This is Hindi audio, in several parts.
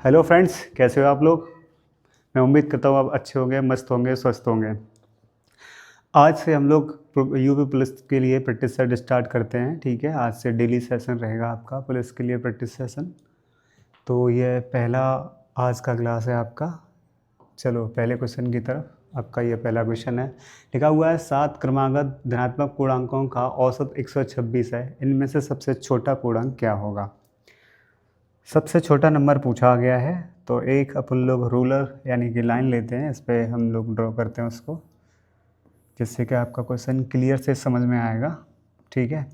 हेलो फ्रेंड्स, कैसे हो आप लोग। मैं उम्मीद करता हूँ आप अच्छे होंगे, मस्त होंगे, स्वस्थ होंगे। आज से हम लोग यूपी पुलिस के लिए प्रैक्टिस सेट स्टार्ट करते हैं। ठीक है, आज से डेली सेशन रहेगा आपका पुलिस के लिए प्रैक्टिस सेशन। तो ये पहला आज का क्लास है आपका। चलो पहले क्वेश्चन की तरफ। आपका ये पहला क्वेश्चन है, लिखा हुआ है 7 क्रमागत धनात्मक पूर्णांकों का औसत 126 है। इनमें से सबसे छोटा पूर्णांक क्या होगा। सबसे छोटा नंबर पूछा गया है, तो एक अपन लोग रूलर यानी कि लाइन लेते हैं, इस पर हम लोग ड्रॉ करते हैं उसको, जिससे कि आपका क्वेश्चन क्लियर से समझ में आएगा। ठीक है,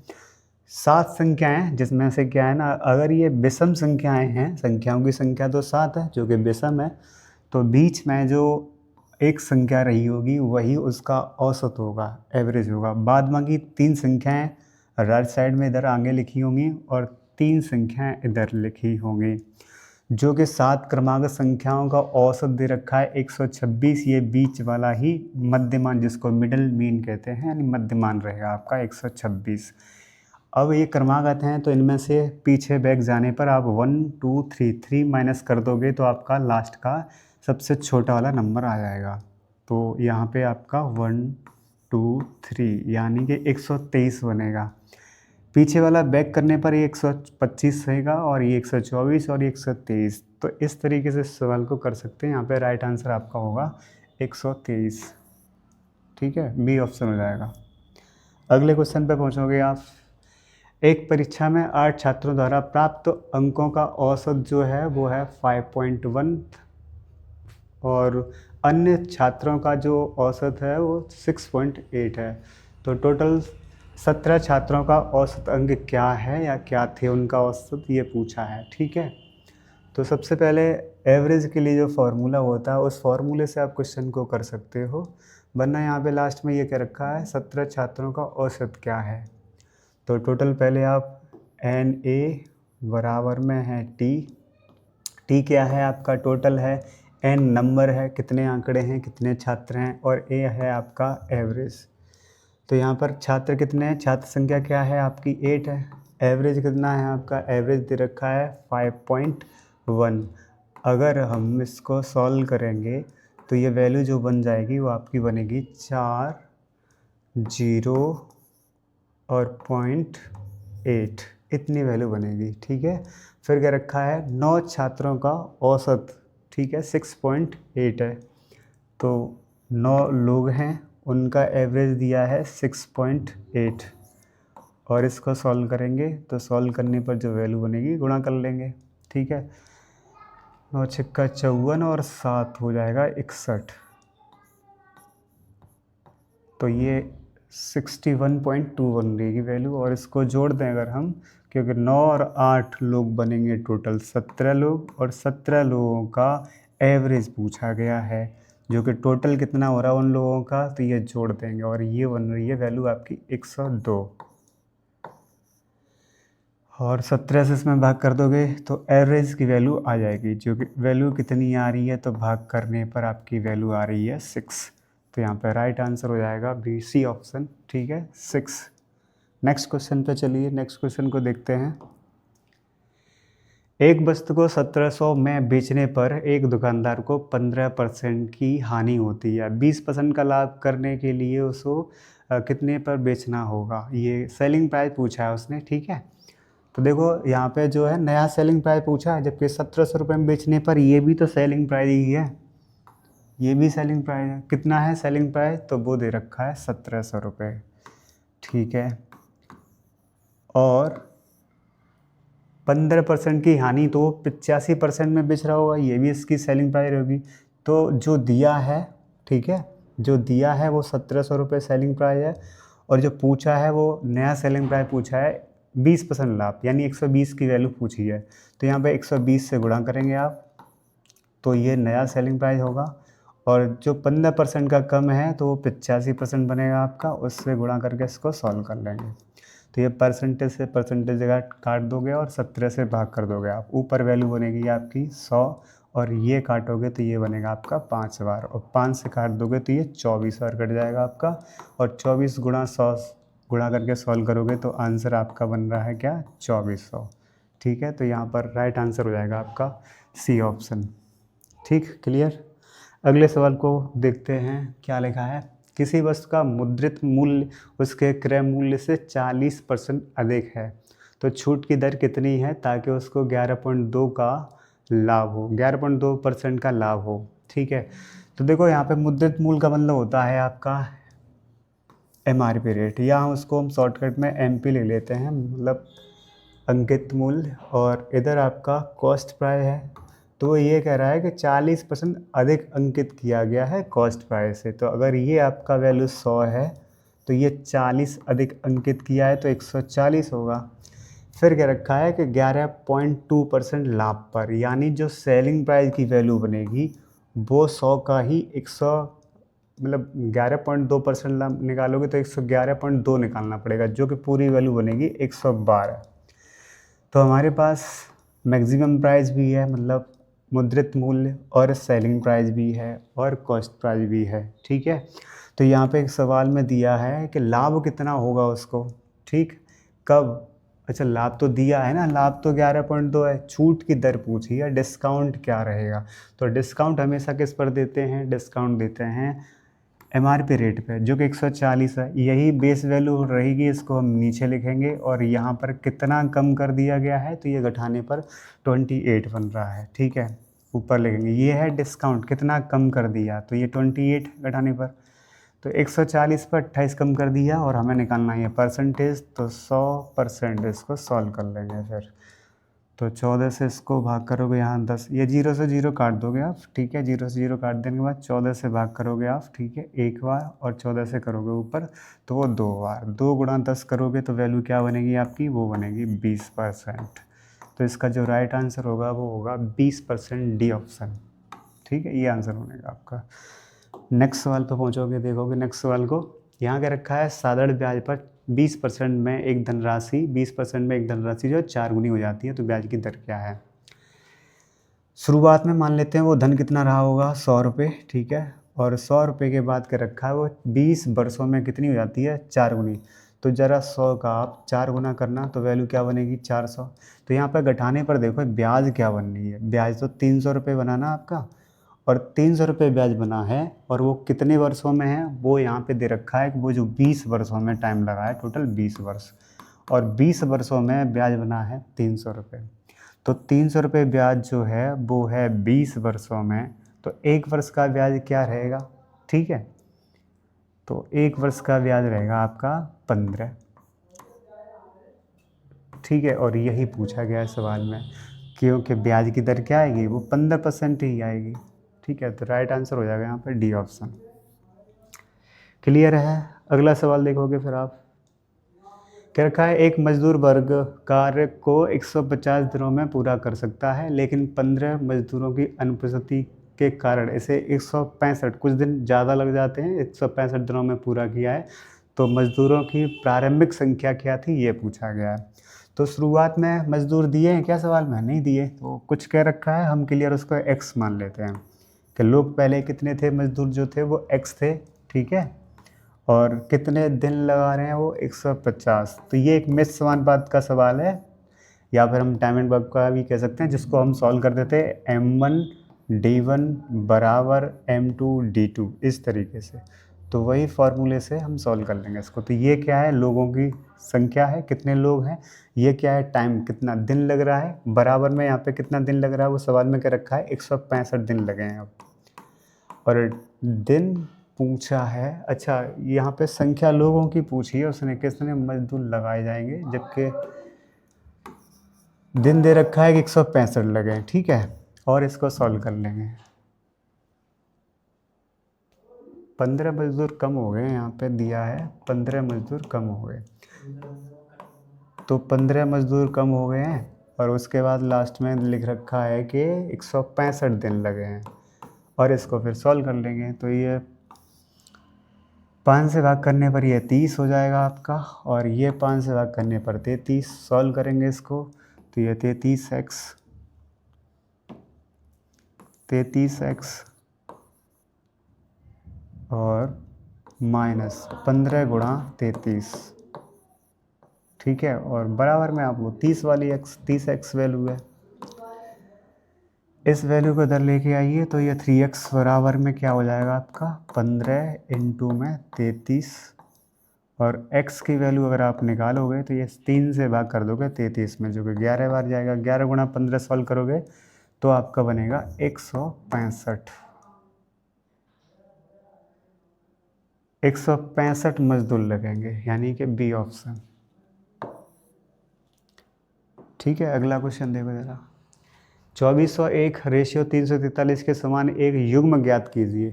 7 संख्याएं, जिसमें से क्या है ना, अगर ये विषम संख्याएं हैं, संख्याओं की संख्या तो 7 है जो कि विषम है, तो बीच में जो एक संख्या रही होगी वही उसका औसत होगा, एवरेज होगा। बाद बाकी 3 संख्याएं राइट साइड में इधर आगे लिखी होंगी और 3 संख्याएं इधर लिखी होंगी, जो कि 7 क्रमागत संख्याओं का औसत दे रखा है 126। ये बीच वाला ही मध्यमान, जिसको मिडल मीन कहते हैं, यानी मध्यमान रहेगा आपका 126। अब ये क्रमागत हैं, तो इनमें से पीछे बैक जाने पर आप 1 2 3 माइनस कर दोगे तो आपका लास्ट का सबसे छोटा वाला नंबर आ जाएगा। तो यहाँ पे आपका 1 2 3 यानी कि 123 बनेगा। पीछे वाला बैक करने पर ये 125 रहेगा और ये 124 और ये 123। तो इस तरीके से सवाल को कर सकते हैं। यहाँ पे राइट आंसर आपका होगा 123। ठीक है, बी ऑप्शन हो जाएगा। अगले क्वेश्चन पे पहुँचोगे आप। एक परीक्षा में 8 छात्रों द्वारा प्राप्त अंकों का औसत जो है वो है 5.1 और अन्य छात्रों का जो औसत है वो 6.8 है। तो टोटल 17 छात्रों का औसत अंक क्या है या क्या थे उनका औसत, ये पूछा है। ठीक है, तो सबसे पहले एवरेज के लिए जो फार्मूला होता है उस फार्मूले से आप क्वेश्चन को कर सकते हो, वरना यहाँ पे लास्ट में ये क्या रखा है, 17 छात्रों का औसत क्या है। तो टोटल पहले आप एन ए बराबर में है टी। टी क्या है आपका, टोटल है, एन नंबर है, कितने आंकड़े हैं, कितने छात्र हैं, और ए है आपका एवरेज। तो यहाँ पर छात्र कितने हैं, छात्र संख्या क्या है आपकी 8 है। एवरेज कितना है आपका, एवरेज दे रखा है 5.1। अगर हम इसको सॉल्व करेंगे तो ये वैल्यू जो बन जाएगी वो आपकी बनेगी 4 0 और 0.8, इतनी वैल्यू बनेगी। ठीक है, फिर क्या रखा है, 9 छात्रों का औसत, ठीक है, 6.8 है। तो 9 लोग हैं, उनका एवरेज दिया है 6.8 और इसको सॉल्व करेंगे तो सॉल्व करने पर जो वैल्यू बनेगी गुणा कर लेंगे। ठीक है, 9 छक्का 54 और 7 हो जाएगा 61। तो ये 61.2 बन रहेगी वैल्यू, और इसको जोड़ दें अगर हम, क्योंकि 9 और 8 लोग बनेंगे टोटल 17 लोग, और 17 लोगों का एवरेज पूछा गया है, जो कि टोटल कितना हो रहा है उन लोगों का, तो ये जोड़ देंगे और ये बन रही है वैल्यू आपकी 102। और 17 से इसमें भाग कर दोगे तो एवरेज की वैल्यू आ जाएगी, जो कि वैल्यू कितनी आ रही है, तो भाग करने पर आपकी वैल्यू आ रही है 6। तो यहाँ पर राइट आंसर हो जाएगा बी, सी ऑप्शन। ठीक है, 6। नेक्स्ट क्वेश्चन पे चलिए, नेक्स्ट क्वेश्चन को देखते हैं। एक वस्तु को 1700 में बेचने पर एक दुकानदार को 15% की हानि होती है। 20% का लाभ करने के लिए उसको कितने पर बेचना होगा, ये सेलिंग प्राइस पूछा है उसने। ठीक है, तो देखो यहाँ पे जो है नया सेलिंग प्राइस पूछा है, जबकि 1700 रुपये में बेचने पर ये भी तो सेलिंग प्राइस ही है, ये भी सेलिंग प्राइस है। कितना है सेलिंग प्राइस, तो वो दे रखा है 1700 रुपये। ठीक है, और 15% की हानि, तो 85% में बेच रहा होगा, ये भी इसकी सेलिंग प्राइस होगी। तो जो दिया है, ठीक है, जो दिया है वो 1700 रुपये सेलिंग प्राइस है, और जो पूछा है वो नया सेलिंग प्राइस पूछा है 20% लाभ, यानी 120 की वैल्यू पूछी है। तो यहाँ पे 120 से गुणा करेंगे आप, तो ये नया सेलिंग प्राइस होगा, और जो 15% का कम है तो वो 85% बनेगा आपका, उससे गुणा करके इसको सॉल्व कर लेंगे। तो ये परसेंटेज से परसेंटेज जगह काट दोगे और 17 से भाग कर दोगे आप, ऊपर वैल्यू बनेगी आपकी 100, और ये काटोगे तो ये बनेगा आपका 5 बार, और 5 से काट दोगे तो ये 24 बार कट जाएगा आपका, और 24 गुणा 100 गुणा करके सॉल्व करोगे तो आंसर आपका बन रहा है क्या, 2400। ठीक है, तो यहाँ पर राइट आंसर हो जाएगा आपका सी ऑप्शन। ठीक, क्लियर। अगले सवाल को देखते हैं, क्या लिखा है। किसी वस्तु का मुद्रित मूल्य उसके क्रय मूल्य से 40% अधिक है तो छूट की दर कितनी है ताकि उसको 11.2 का लाभ हो, 11.2% का लाभ हो। ठीक है, तो देखो यहाँ पे मुद्रित मूल्य का मतलब होता है आपका MRP रेट, या उसको हम शॉर्टकट में MP ले लेते हैं, मतलब अंकित मूल्य। और इधर आपका कॉस्ट प्राइस है, तो वो ये कह रहा है कि 40% अधिक अंकित किया गया है कॉस्ट प्राइस से। तो अगर ये आपका वैल्यू 100 है तो ये 40 अधिक अंकित किया है तो 140 होगा। फिर क्या रखा है कि 11.2% लाभ पर, यानी जो सेलिंग प्राइस की वैल्यू बनेगी वो 100 का ही 100, मतलब 11.2% लाभ निकालोगे तो 111.2 निकालना पड़ेगा, जो कि पूरी वैल्यू बनेगी 112। तो हमारे पास मैक्सिमम प्राइस भी है, मतलब मुद्रित मूल्य, और सेलिंग प्राइस भी है और कॉस्ट प्राइस भी है। ठीक है, तो यहाँ पे एक सवाल में दिया है कि लाभ कितना होगा उसको। ठीक, कब, अच्छा लाभ तो दिया है ना, लाभ तो 11.2 है, छूट की दर पूछी है, डिस्काउंट क्या रहेगा। तो डिस्काउंट हमेशा किस पर देते हैं, डिस्काउंट देते हैं MRP रेट पे, जो कि 140 है। यही बेस वैल्यू रहेगी, इसको हम नीचे लिखेंगे। और यहाँ पर कितना कम कर दिया गया है तो ये घटाने पर 28 बन रहा है। ठीक है, ऊपर लिखेंगे ये है डिस्काउंट, कितना कम कर दिया तो ये 28 घटाने पर, तो 140 पर 28 कम कर दिया। और हमें निकालना है परसेंटेज, तो 100% इसको सॉल्व कर लेंगे फिर। तो 14 से इसको भाग करोगे, यहाँ 10, ये 0 से 0 काट दोगे आप। ठीक है, 0 से 0 काट देने के बाद 14 से भाग करोगे आप। ठीक है, एक बार, और 14 से करोगे ऊपर तो वो 2 बार, 2 गुणा 10 करोगे तो वैल्यू क्या बनेगी आपकी, वो बनेगी 20%। तो इसका जो राइट आंसर होगा वो होगा 20%, डी ऑप्शन। ठीक है, ये आंसर बनेगा आपका। नेक्स्ट सवाल पर पहुँचोगे, देखोगे नेक्स्ट सवाल को, यहाँ क्या रखा है, साधारण ब्याज पर 20% में एक धनराशि, 20% में एक धनराशि जो 4 गुनी हो जाती है तो ब्याज की दर क्या है। शुरुआत में मान लेते हैं वो धन कितना रहा होगा, 100 रुपये। ठीक है, और 100 रुपये के बाद क्या रखा है, वो 20 वर्षों में कितनी हो जाती है, 4 गुनी। तो ज़रा 100 का आप 4 गुना करना तो वैल्यू क्या बनेगी, 400। तो यहाँ पर घटाने पर देखो ब्याज क्या बन रही है, ब्याज तो 300 रुपये बना ना आपका, और 300 रुपये ब्याज बना है, और वो कितने वर्षों में है, वो यहाँ पे दे रखा है कि वो जो 20 वर्षों में टाइम लगा है, टोटल 20 वर्ष, और 20 वर्षों में ब्याज बना है 300 रुपये। तो 300 रुपये ब्याज जो है वो है 20 वर्षों में, तो एक वर्ष का ब्याज क्या रहेगा। ठीक है, तो एक वर्ष का ब्याज रहेगा आपका 15। ठीक है, और यही पूछा गया है सवाल में, क्योंकि ब्याज की दर क्या आएगी, वो 15% ही आएगी। ठीक है, तो राइट आंसर हो जाएगा यहाँ पर डी ऑप्शन। क्लियर है। अगला सवाल देखोगे फिर आप, क्या रखा है, एक मजदूर वर्ग कार्य को 150 दिनों में पूरा कर सकता है, लेकिन 15 मजदूरों की अनुपस्थिति के कारण इसे 165, कुछ दिन ज़्यादा लग जाते हैं, 165 दिनों में पूरा किया है। तो मजदूरों की प्रारंभिक संख्या क्या थी, ये पूछा गया है। तो शुरुआत में मजदूर दिए हैं क्या सवाल में, नहीं दिए, तो कुछ कह रखा है, हम क्लियर उसको x मान लेते हैं कि लोग पहले कितने थे, मजदूर जो थे वो x थे। ठीक है, और कितने दिन लगा रहे हैं वो 150। तो ये एक मिस समानुपात का सवाल है, या फिर हम टाइम एंड वर्क का भी कह सकते हैं, जिसको हम सॉल्व कर देते हैं M1D1 बराबर M2D2 इस तरीके से। तो वही फार्मूले से हम सॉल्व कर लेंगे इसको। तो ये क्या है, लोगों की संख्या है, कितने लोग हैं, ये क्या है, टाइम कितना दिन लग रहा है, बराबर में यहाँ पे कितना दिन लग रहा है, वो सवाल में क्या रखा है, 165 दिन लगे हैं अब। और दिन पूछा है, अच्छा यहाँ पे संख्या लोगों की पूछी है उसने, कितने मजदूर लगाए जाएंगे, जबकि दिन दे रखा है कि 165 लगे हैं। ठीक है, और इसको सॉल्व कर लेंगे। 15 मजदूर कम हो गए, यहाँ पे दिया है 15 मजदूर कम हो गए, तो 15 मजदूर कम हो गए हैं, और उसके बाद लास्ट में लिख रखा है कि 165 दिन लगे हैं, और इसको फिर सॉल्व कर लेंगे। तो ये 5 से भाग करने पर ये 30 हो जाएगा आपका, और ये 5 से भाग करने पर 33, सॉल्व करेंगे इसको तो ये 33x और माइनस 15 गुणा 33। ठीक है, और बराबर में आप वो 30 वाली x, 30x वैल्यू है। इस वैल्यू को इधर लेके आइए तो ये 3x बराबर में क्या हो जाएगा आपका 15 इंटू में 33, और x की वैल्यू अगर आप निकालोगे तो ये 3 से भाग कर दोगे 33 में, जो कि 11 बार जाएगा। 11 गुणा 15 सॉल्व करोगे तो आपका बनेगा 165 मजदूर लगेंगे, यानी कि बी ऑप्शन। ठीक है, अगला क्वेश्चन देखो जरा। 2401 रेशियो 343 के समान एक युग्म ज्ञात कीजिए।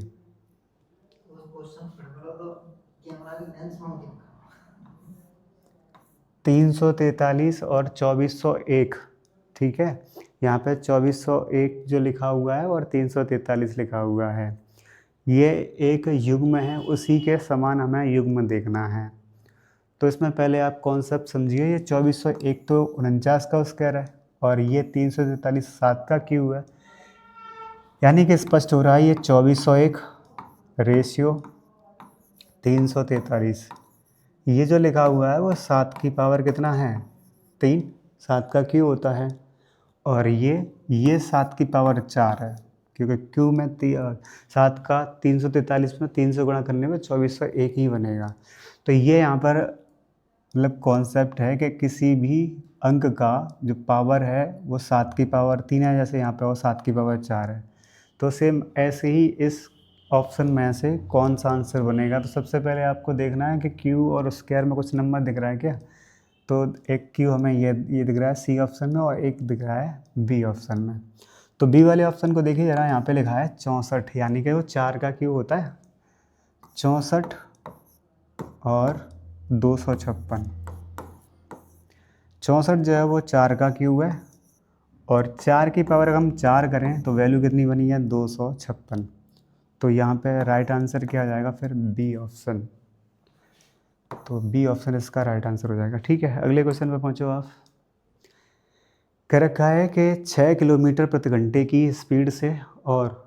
343 और 2401, ठीक है। यहाँ पे 2401 जो लिखा हुआ है और 343 लिखा हुआ है, ये एक युग्म है, उसी के समान हमें युग्म देखना है। तो इसमें पहले आप कॉन्सेप्ट समझिए। ये 2401 तो 49 का स्क्वायर है, और ये 343 7 का क्यूब है, यानी कि स्पष्ट हो रहा है ये 2401 रेशियो 343। ये जो लिखा हुआ है वो 7 की पावर कितना है 3, 7 का क्यू होता है, और ये 7 की पावर 4 है, क्योंकि क्यू में 7 का 343 में 3 से गुणा करने में 2401 ही बनेगा। तो ये यहाँ पर मतलब कॉन्सेप्ट है कि किसी भी अंक का जो पावर है वो 7 की पावर 3 है, जैसे यहाँ पे वो 7 की पावर 4 है। तो सेम ऐसे ही इस ऑप्शन में से कौन सा आंसर बनेगा। तो सबसे पहले आपको देखना है कि क्यू और स्क्वायर में कुछ नंबर दिख रहा है क्या। तो एक क्यू हमें ये दिख रहा है सी ऑप्शन में, और एक दिख रहा है बी ऑप्शन में। तो बी वाले ऑप्शन को देखिए ज़रा, यहाँ पे लिखा है 64, यानी कि वो 4 का क्यू होता है। 64 और 256, 64 जो है वो 4 का क्यूब है, और 4 की पावर अगर हम 4 करें तो वैल्यू कितनी बनी है 256। तो यहाँ पे राइट आंसर क्या आ जाएगा फिर बी ऑप्शन। तो बी ऑप्शन इसका राइट आंसर हो जाएगा। ठीक है, अगले क्वेश्चन पे पहुँचो आप। कह रखा है कि 6 किलोमीटर प्रति घंटे की स्पीड से और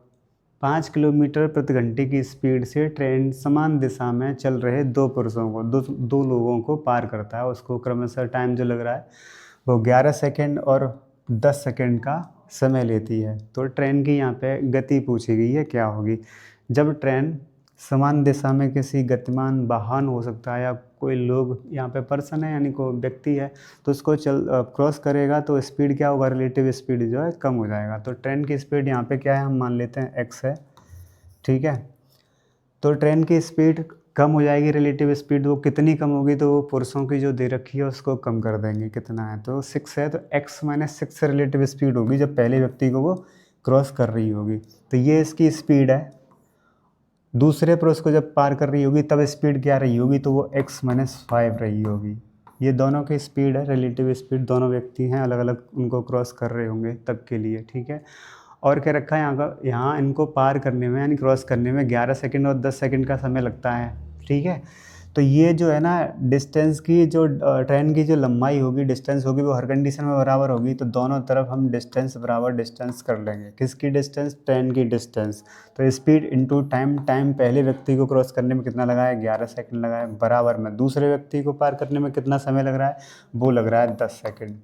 5 किलोमीटर प्रति घंटे की स्पीड से ट्रेन समान दिशा में चल रहे दो पुरुषों को दो लोगों को पार करता है। उसको क्रमशः टाइम जो लग रहा है वो 11 सेकेंड और 10 सेकेंड का समय लेती है। तो ट्रेन की यहाँ पे गति पूछी गई है क्या होगी। जब ट्रेन समान दिशा में किसी गतिमान वाहन हो सकता है या कोई लोग यहाँ पे पर्सन है यानी कोई व्यक्ति है, तो उसको क्रॉस करेगा तो स्पीड क्या होगा, रिलेटिव स्पीड जो है कम हो जाएगा। तो ट्रेन की स्पीड यहाँ पे क्या है, हम मान लेते हैं x है। ठीक है, तो ट्रेन की स्पीड कम हो जाएगी, रिलेटिव स्पीड वो कितनी कम होगी, तो वो पुरुषों की जो दे रखी है उसको कम कर देंगे। कितना है तो 6 है, तो x माइनस 6 से रिलेटिव स्पीड होगी जब पहले व्यक्ति को वो क्रॉस कर रही होगी। तो ये इसकी स्पीड है। दूसरे पुरुष को जब पार कर रही होगी तब स्पीड क्या रही होगी, तो वो x माइनस 5 रही होगी। ये दोनों की स्पीड है, रिलेटिव स्पीड, दोनों व्यक्ति हैं अलग अलग, उनको क्रॉस कर रहे होंगे तब के लिए। ठीक है, और क्या रखा है यहाँ इनको पार करने में यानी क्रॉस करने में 11 सेकंड और 10 सेकंड का समय लगता है। ठीक है, तो ये जो है ना डिस्टेंस की जो ट्रेन की जो लंबाई होगी, डिस्टेंस होगी, वो हर कंडीशन में बराबर होगी। तो दोनों तरफ हम डिस्टेंस बराबर डिस्टेंस कर लेंगे। किसकी डिस्टेंस, ट्रेन की डिस्टेंस। तो स्पीड इंटू टाइम, टाइम पहले व्यक्ति को क्रॉस करने में कितना लगा है 11 सेकंड लगा है, बराबर में दूसरे व्यक्ति को पार करने में कितना समय लग रहा है, वो लग रहा है 10 सेकेंड।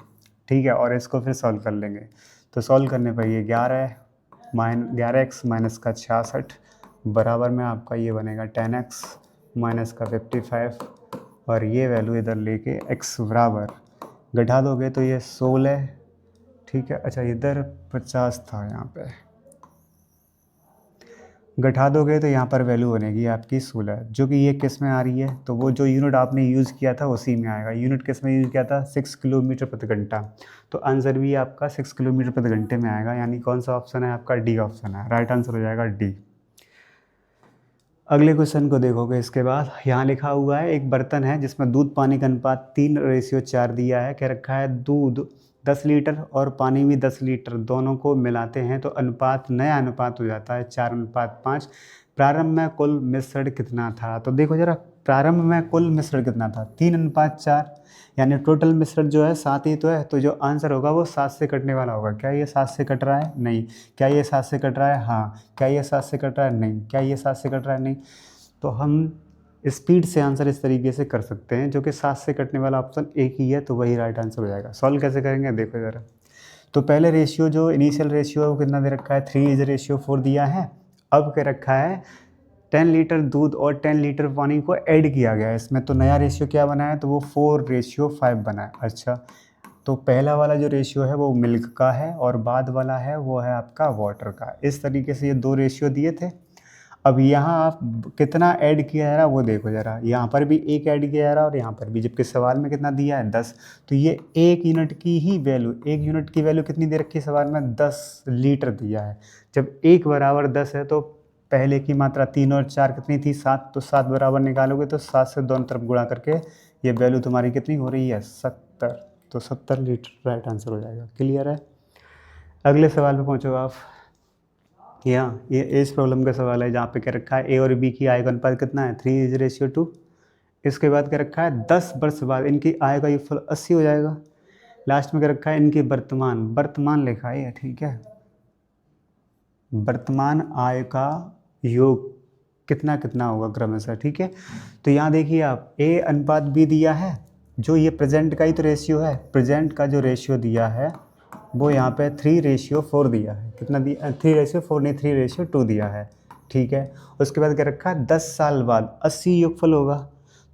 ठीक है, और इसको फिर सॉल्व कर लेंगे। तो सॉल्व करने पर ये 11x माइनस का 66 बराबर में आपका ये बनेगा 10x माइनस का 55, और ये वैल्यू इधर लेके x बराबर घटा दोगे तो ये 16। ठीक है, अच्छा इधर 50 था, यहाँ पे घटा दोगे तो यहाँ पर वैल्यू बनेगी आपकी 16, जो कि ये किस में आ रही है, तो वो जो यूनिट आपने यूज़ किया था उसी में आएगा। यूनिट किस में यूज़ किया था, 6 किलोमीटर प्रति घंटा। तो आंसर भी आपका 6 किलोमीटर प्रति घंटे में आएगा, यानी कौन सा ऑप्शन है आपका, डी ऑप्शन है। राइट आंसर हो जाएगा डी। अगले क्वेश्चन को देखोगे इसके बाद, यहाँ लिखा हुआ है एक बर्तन है जिसमें दूध पानी का अनुपात 3:4 दिया है। कह रखा है दूध 10 लीटर और पानी भी 10 लीटर, दोनों को मिलाते हैं तो अनुपात नया अनुपात हो जाता है 4:5। प्रारंभ में कुल मिश्रण कितना था। तो देखो जरा, प्रारंभ में कुल मिश्रण कितना था, 3:4, यानी टोटल मिश्रण जो है 7 ही तो है। तो जो आंसर होगा वो 7 से कटने वाला होगा। क्या ये 7 से कट रहा है, नहीं। क्या ये 7 से कट रहा है, हाँ। क्या ये 7 से कट रहा है, नहीं। क्या ये 7 से कट रहा है, नहीं। तो हम स्पीड से आंसर इस तरीके से कर सकते हैं, जो कि 7 से कटने वाला ऑप्शन एक ही है, तो वही राइट आंसर हो जाएगा। सॉल्व कैसे करेंगे देखो ज़रा। तो पहले रेशियो जो इनिशियल रेशियो है वो कितना दे रखा है, 3:4 दिया है। अब क्या रखा है, 10 लीटर दूध और 10 लीटर पानी को ऐड किया गया है इसमें, तो नया रेशियो क्या बना है, तो वो 4:5 बना है। अच्छा, तो पहला वाला जो रेशियो है वो मिल्क का है और बाद वाला है वो है आपका वाटर का। इस तरीके से ये 2 रेशियो दिए थे। अब यहाँ आप कितना ऐड किया जा रहा है वो देखो ज़रा, यहाँ पर भी 1 ऐड किया जा रहा है और यहाँ पर भी, जबकि सवाल में कितना दिया है 10। तो ये 1 यूनिट की ही वैल्यू, 1 यूनिट की वैल्यू कितनी दे रखी है सवाल में, 10 लीटर दिया है। जब 1 बराबर 10 है तो पहले की मात्रा 3 और 4 कितनी थी, 7, तो 7 बराबर निकालोगे तो 7 से दोनों तरफ गुणा करके ये वैल्यू तुम्हारी कितनी हो रही है, 70। तो 70 लीटर राइट आंसर हो जाएगा। क्लियर है। अगले सवाल पे पहुँचो आप। यहाँ ये इस प्रॉब्लम का सवाल है जहाँ पे क्या रखा है, ए और बी की आय का अनुपात कितना है, 3:2। इसके बाद क्या रखा है, 10 वर्ष बाद इनकी आय का योगफल 80 हो जाएगा। लास्ट में क्या रखा है, इनकी वर्तमान लिखा है, ठीक है, वर्तमान आय का योग कितना कितना होगा क्रमशः, ठीक है। तो यहाँ देखिए आप, ए अनुपात बी दिया है, जो ये प्रेजेंट का ही तो रेशियो है, प्रेजेंट का जो रेशियो दिया है वो यहाँ पे 3:4 दिया है। कितना दिया, 3:4 नहीं, 3:2 दिया है, ठीक है। उसके बाद क्या रखा है, 10 साल बाद 80 योगफल होगा।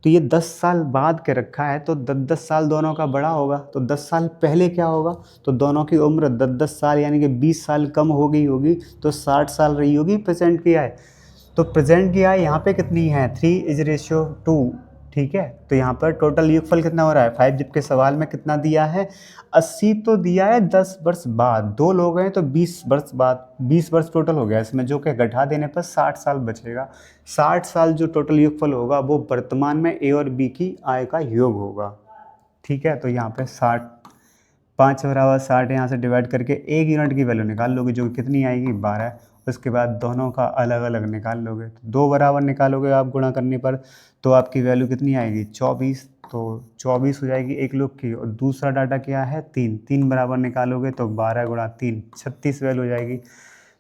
तो ये 10 साल बाद क्या रखा है, तो 10-10 साल दोनों का बड़ा होगा। तो 10 साल पहले क्या होगा, तो दोनों की उम्र 10-10 साल यानी कि 20 साल कम हो गई होगी, तो 60 साल रही होगी प्रेजेंट की आय। तो प्रेजेंट की आय यहाँ पे कितनी है, 3:2, ठीक है। तो यहाँ पर टोटल योगफल कितना हो रहा है, 5, जबकि सवाल में कितना दिया है, 80 तो दिया है 10 वर्ष बाद, 2 लोग हैं तो 20 वर्ष बाद, 20 वर्ष टोटल हो गया इसमें, जो कि घटा देने पर 60 साल बचेगा। 60 साल जो टोटल योगफल होगा वो वर्तमान में ए और बी की आय का योग होगा, ठीक है। तो यहाँ पे 60, 5 बराबर 60 यहाँ से डिवाइड करके 1 यूनिट की वैल्यू निकाल लोगे, जो कितनी आएगी, 12। उसके बाद दोनों का अलग अलग निकाल लोगे, तो 2 बराबर निकालोगे आप गुणा करने पर, तो आपकी वैल्यू कितनी आएगी, 24। तो 24 हो जाएगी एक लोग की। और दूसरा डाटा क्या है, 3 बराबर निकालोगे तो 12 गुणा 3, 36 वैल्यू हो जाएगी।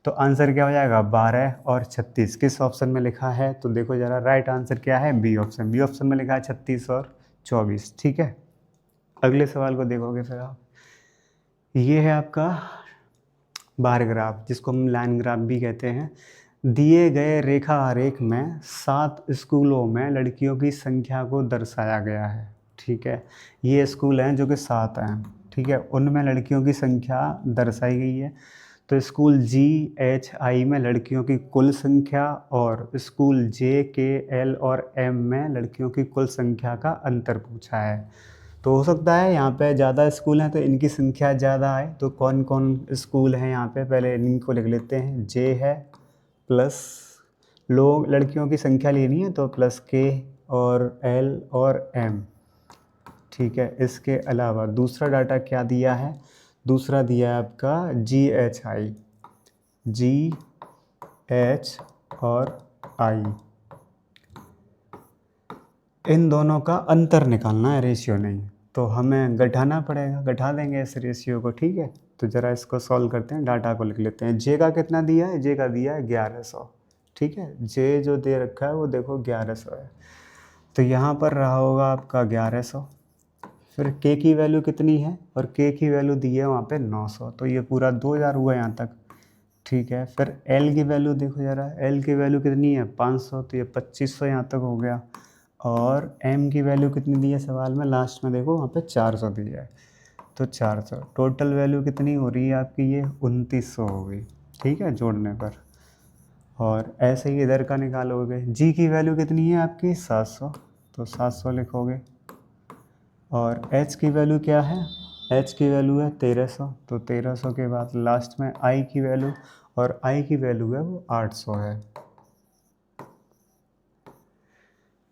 तो आंसर क्या हो जाएगा, 12 और 36। किस ऑप्शन में लिखा है, तो देखो ज़रा, राइट आंसर क्या है, बी ऑप्शन। बी ऑप्शन में लिखा है 36 और 24, ठीक है। अगले सवाल को देखोगे फिर आप, ये है आपका बार ग्राफ, जिसको हम लाइन ग्राफ भी कहते हैं। दिए गए रेखा आरेख में 7 स्कूलों में लड़कियों की संख्या को दर्शाया गया है, ठीक है। ये स्कूल हैं जो कि 7 हैं, ठीक है, उनमें लड़कियों की संख्या दर्शाई गई है। तो स्कूल GHI में लड़कियों की कुल संख्या और स्कूल JKL और M में लड़कियों की कुल संख्या का अंतर पूछा है। तो हो सकता है यहाँ पे ज़्यादा स्कूल हैं तो इनकी संख्या ज़्यादा आए। तो कौन कौन स्कूल हैं यहाँ पे, पहले इनको लिख लेते हैं। J है प्लस लोग, लड़कियों की संख्या लेनी है तो प्लस K और L और M, ठीक है। इसके अलावा दूसरा डाटा क्या दिया है, दूसरा दिया है आपका GHI, GH और I, इन दोनों का अंतर निकालना है, रेशियो नहीं। तो हमें घटाना पड़ेगा, घटा देंगे इस रेशियो को, ठीक है। तो ज़रा इसको सॉल्व करते हैं, डाटा को लिख लेते हैं। जे का कितना दिया है, जे का दिया है 1100, ठीक है। जे जो दे रखा है वो देखो 1100 है, तो यहाँ पर रहा होगा आपका 1100। फिर के की वैल्यू कितनी है, और के की वैल्यू दी है वहाँ पे 900, तो ये पूरा 2000 हुआ यहाँ तक, ठीक है। फिर एल की वैल्यू देखो ज़रा, एल की वैल्यू कितनी है 500, तो ये 2500 यहाँ तक हो गया। और m की वैल्यू कितनी दी है सवाल में, लास्ट में देखो वहाँ पे 400 दी है, तो 400, टोटल वैल्यू कितनी हो रही है आपकी, ये 2900 हो गई, ठीक है, जोड़ने पर। और ऐसे ही इधर का निकालोगे, g की वैल्यू कितनी है आपकी 700, तो 700 लिखोगे। और h की वैल्यू क्या है, h की वैल्यू है 1300, तो 1300 के बाद लास्ट में i की वैल्यू, और i की वैल्यू है वो 800 है।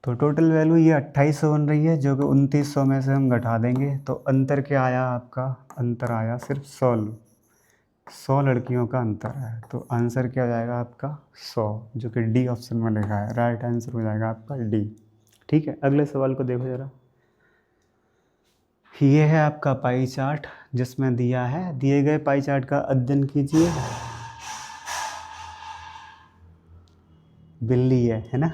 तो टोटल वैल्यू ये 2800 बन रही है, जो कि 2900 में से हम घटा देंगे। तो अंतर क्या आया आपका, अंतर आया सिर्फ 100 लड़कियों का अंतर है। तो आंसर क्या हो जाएगा आपका 100, जो कि डी ऑप्शन में लिखा है। राइट आंसर हो जाएगा आपका डी, ठीक है। अगले सवाल को देखो ज़रा, ये है आपका पाई चार्ट, जिसमें दिया है, दिए गए पाई चार्ट का अध्ययन कीजिए। बिल्ली है ना।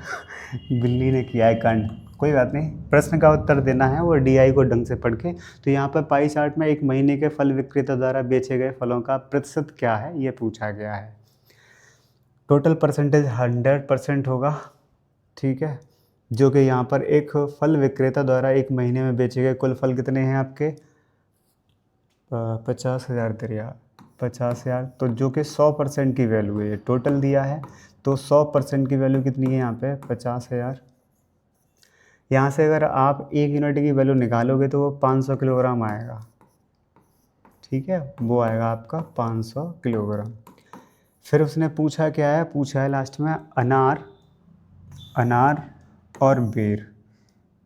बिल्ली ने किया है कांड। कोई बात नहीं, प्रश्न का उत्तर देना है वो डीआई को ढंग से पढ़ के। तो यहाँ पर पाई चार्ट में एक महीने के फल विक्रेता द्वारा बेचे गए फलों का प्रतिशत क्या है ये पूछा गया है। टोटल परसेंटेज 100% होगा, ठीक है, जो कि यहाँ पर एक फल विक्रेता द्वारा एक महीने में बेचे गए कुल फल कितने हैं आपके 50,000 दरिया 50,000, तो जो कि 100% की वैल्यू है, टोटल दिया है तो 100% की वैल्यू कितनी है यहाँ पे 50,000। यहाँ से अगर आप 1 यूनिट की वैल्यू निकालोगे तो वो 500 किलोग्राम आएगा, ठीक है, वो आएगा आपका 500 किलोग्राम। फिर उसने पूछा क्या है, पूछा है लास्ट में अनार और बेर,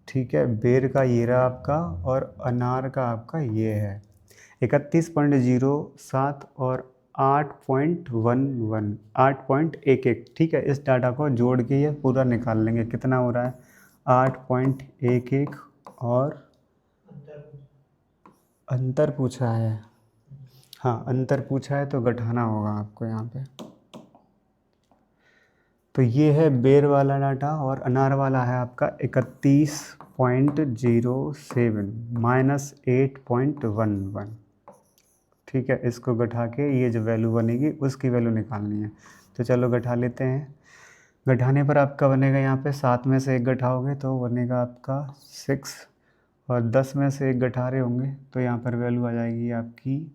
ठीक है, बेर का ये रहा आपका और अनार का आपका ये है 31.07 और 8.11 8.11, ठीक है। इस डाटा को जोड़ के ये पूरा निकाल लेंगे कितना हो रहा है 8.11 और अंतर पूछा है, हाँ अंतर पूछा है तो घटाना होगा आपको यहाँ पे। तो ये है बेर वाला डाटा और अनार वाला है आपका 31.07 माइनस 8.11, ठीक है। इसको घटा के ये जो वैल्यू बनेगी उसकी वैल्यू निकालनी है। तो चलो घटा लेते हैं। घटाने पर आपका बनेगा यहाँ पे 7 में से 1 घटाओगे तो बनेगा आपका 6 और 10 में से 1 घटा रहे होंगे तो यहाँ पर वैल्यू आ जाएगी आपकी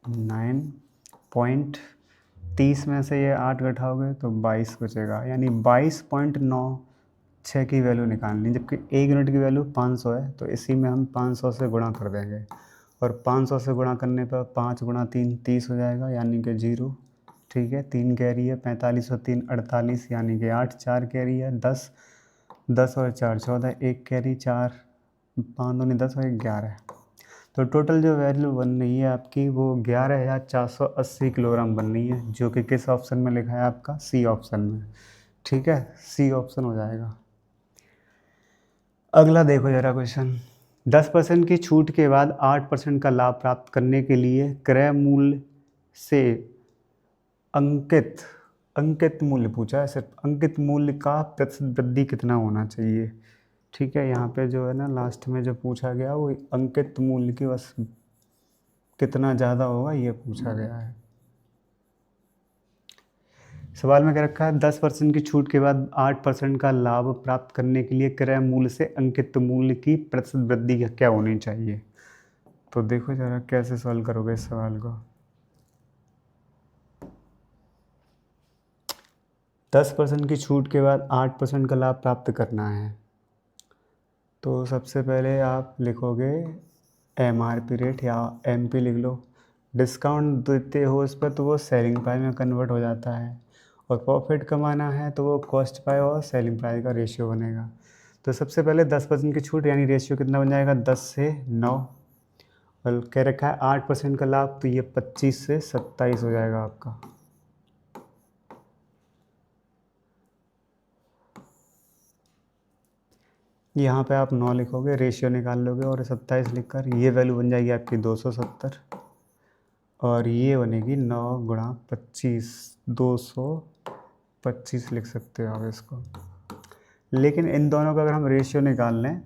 9.30 में से ये 8 घटाओगे तो 22 बचेगा, यानी 22.96 की वैल्यू निकालनी, जबकि 1 यूनिट की वैल्यू 500 है तो इसी में हम 500 से गुणा कर देंगे और 500 से गुणा करने पर 5 गुणा 3 30 हो जाएगा, यानी कि 0, ठीक है। 3 कैरी है 45 और 3 48, यानी कि 8, 4 कैरी है 10 10 और 4 14, 1 कैरी 4 5 दूनी 10 और 11, तो टोटल जो वैल्यू बन रही है आपकी वो 11,480 किलोग्राम बन रही है, जो कि किस ऑप्शन में लिखा है आपका सी ऑप्शन में, ठीक है, सी ऑप्शन हो जाएगा। अगला देखो जरा क्वेश्चन, 10% की छूट के बाद 8% का लाभ प्राप्त करने के लिए क्रय मूल्य से अंकित मूल्य पूछा है, सिर्फ अंकित मूल्य का प्रतिशत वृद्धि कितना होना चाहिए, ठीक है। यहाँ पे जो है ना लास्ट में जो पूछा गया वो अंकित मूल्य की बस कितना ज़्यादा होगा ये पूछा गया है। सवाल में क्या रखा है 10% की छूट के बाद 8% का लाभ प्राप्त करने के लिए क्रय मूल्य से अंकित मूल्य की प्रतिशत वृद्धि क्या होनी चाहिए। तो देखो जरा कैसे सॉल्व करोगे इस सवाल को। 10% की छूट के बाद 8% का लाभ प्राप्त करना है, तो सबसे पहले आप लिखोगे MRP रेट या MP लिख लो, डिस्काउंट देते हो उस पर तो वो सेलिंग प्राइस में कन्वर्ट हो जाता है, और प्रॉफिट कमाना है तो वो कॉस्ट प्राइस और सेलिंग प्राइस का रेशियो बनेगा। तो सबसे पहले 10% की छूट यानी रेशियो कितना बन जाएगा 10 से 9, और कह रखा है 8% का लाभ तो ये 25 से 27 हो जाएगा आपका। यहाँ पे आप 9 लिखोगे, रेशियो निकाल लोगे और 27 लिखकर ये वैल्यू बन जाएगी आपकी 270, और ये बनेगी 9 गुणा 25 225 लिख सकते हो आप इसको। लेकिन इन दोनों का अगर हम रेशियो निकाल लें,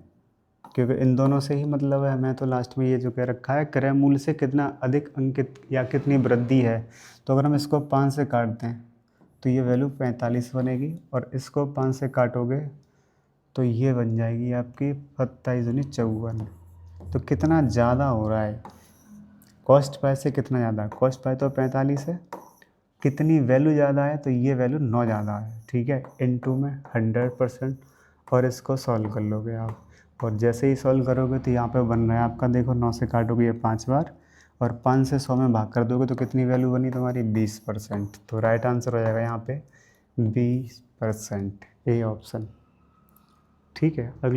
क्योंकि इन दोनों से ही मतलब है हमें, तो लास्ट में ये जो कह रखा है क्रय मूल्य से कितना अधिक अंकित या कितनी वृद्धि है, तो अगर हम इसको 5 से काट दें तो ये वैल्यू 45 बनेगी, और इसको 5 से काटोगे तो ये बन जाएगी आपकी 27 दूनी 54। तो कितना ज़्यादा हो रहा है कॉस्ट प्राइस से, कितना ज़्यादा, कॉस्ट प्राइस तो 45 है, कितनी वैल्यू ज़्यादा है तो ये वैल्यू 9 ज़्यादा है, ठीक है, इनटू में 100%, और इसको सॉल्व कर लोगे आप। और जैसे ही सॉल्व करोगे तो यहाँ पे बन रहा है आपका, देखो 9 से काटोगे ये 5 बार और 5 से 100 में भाग कर दोगे तो कितनी वैल्यू बनी तुम्हारी 20%। तो राइट आंसर हो जाएगा यहाँ पे 20%, ए ऑप्शन, ठीक है। अगली